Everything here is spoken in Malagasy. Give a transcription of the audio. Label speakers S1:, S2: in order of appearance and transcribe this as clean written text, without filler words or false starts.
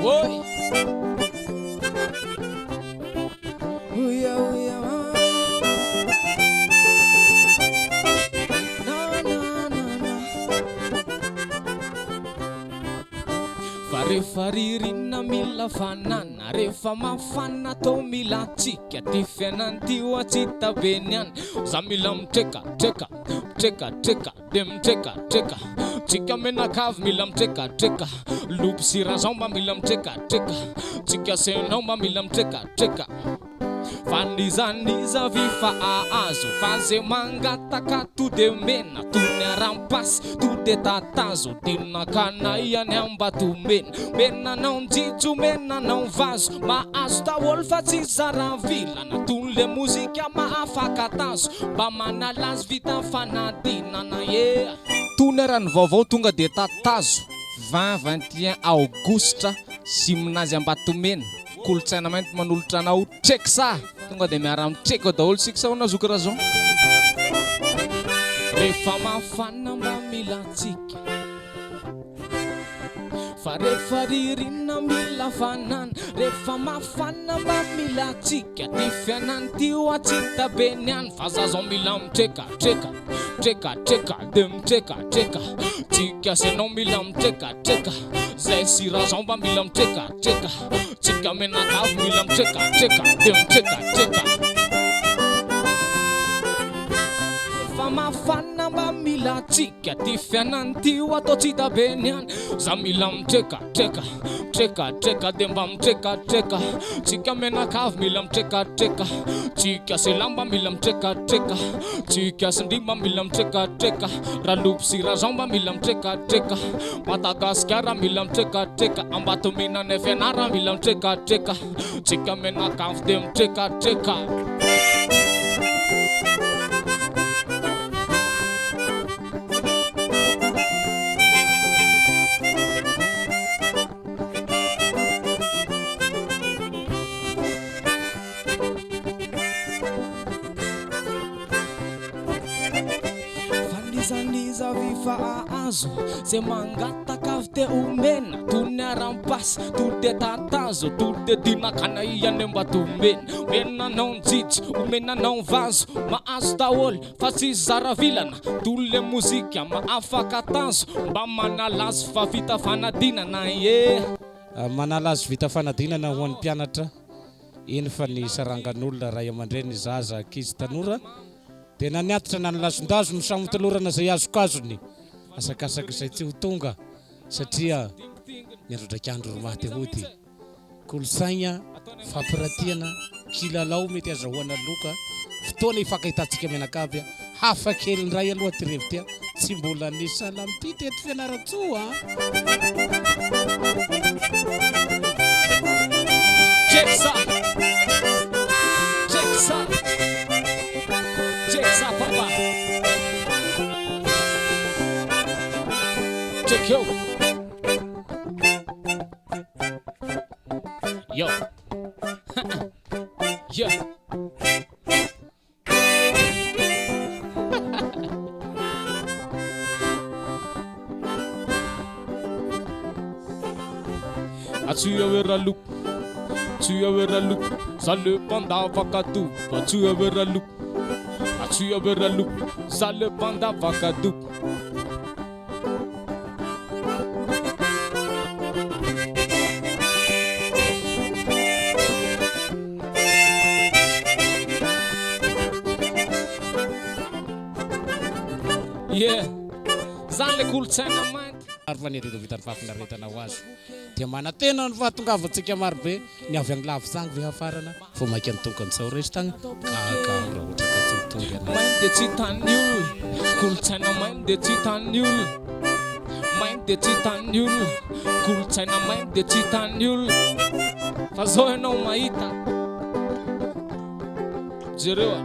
S1: Oi. Uia, uia, rehefa ririna mila fanana, rehefa mafana tô mila tsika, ty fiainany ty oatsita be niany. Za mila mitreka, treka, treka, treka, de mitreka, treka. Tsika menakavy mila mitreka, treka. Lobo sy razao mba mila mitreka, treka. Tsika senao mba mila mitreka, treka. Fanizaniza vifa azo, faze mangataka to de mena, to ne arampas, to de tatazo, dina kanaya ne ambatu mena, mena não jijo, mena não vazo, maazo tawol fa tsy zara vilana, tole muzika maafaka tazo, mba manalazy vita fanadinana yeah. Tonerany vaovao tonga de tatazo 20-21 aogositra siminazy ambatomena. Kolotsaina mainty manolotra anao TREKA tonga de miara mitreka daholo sika sao nazoky razon. Rehefa mafana mba mila tsika, fa rehefa ririna mila fanana, rehefa mafana mba mila tsika, ty fiainany ty oatsita be niany. Fa zazao mila mitreka, treka, treka, treka, de mitreka, treka. Tsika senao mila mitreka, treka. Zay sy razao mba mila mitreka, treka. Tsika menakavy mila mitreka, treka, de mitreka, treka. Rehefa mafana mba mila tsika, ty fiainany ty oatsita be niany. Za mila mitreka, treka, treka, treka, de mba mitreka, treka. Tsika menakavy mila mitreka, treka. Tsika selamba mila mitreka, treka. Tsika sindrimba mila mitreka, treka. Ralobo sy razao mba mila mitreka, treka. Madagasikara mila mitreka, treka. Ambatomena ne fianara mila mitreka, treka. Tsika menakavy de mitreka, treka. Fanizaniza vifa azo, se mangataka avy te omena, to ny arampasy, to de tatazo, to de dinakanaia ny ambatomena. Menanao njitsy, omenanao vazo, maazo daholo fa tsy zara vilana, tole mozika maafaka tazo, mba manalazy fa vita fanadinana yeah.
S2: Manalazy vita fanadinana ho an'ny mpianatra. Iny fa ny sarangan'olona ray aman-dreny zaza ankizy tanora de naniatitra nanalasondazo ny samotolorana zay azokazony asakasaka izay tsy ho tonga satria miandrodrak'andro romaty hody. Kolotsaina fampiratiana kilalao mety azahoana loka fotoana ifakahitantsika menakavy hafa kely ndray aloha tirevitya tsy mbola ny salampy teto fianaratsoa.
S1: TREKA, TREKA, TREKA papa. Check yo. Yo. Yeah. Tu avera look, tu avera look, ça le panda vakadou, tu avera look, tu avera look, ça le panda vakadou. Yeah, zale kolotsaina mainty.
S2: Arvanety do vitany fafinaretana ho azo. Dia manatena ny fahatongavatsika marobe ny avy agny lavo zany ve hafarana fo maika ny tongony sao resy tagna kaka ohatra ka tsy mitonga
S1: mainty de tsy hitan'ny olona, kolotsaina mainty de tsy hitan'ny olona, mainty de tsy hitan'ny olona, kolotsaina mainty de tsy hitan'ny olona. Fa zao ianao mahita jereo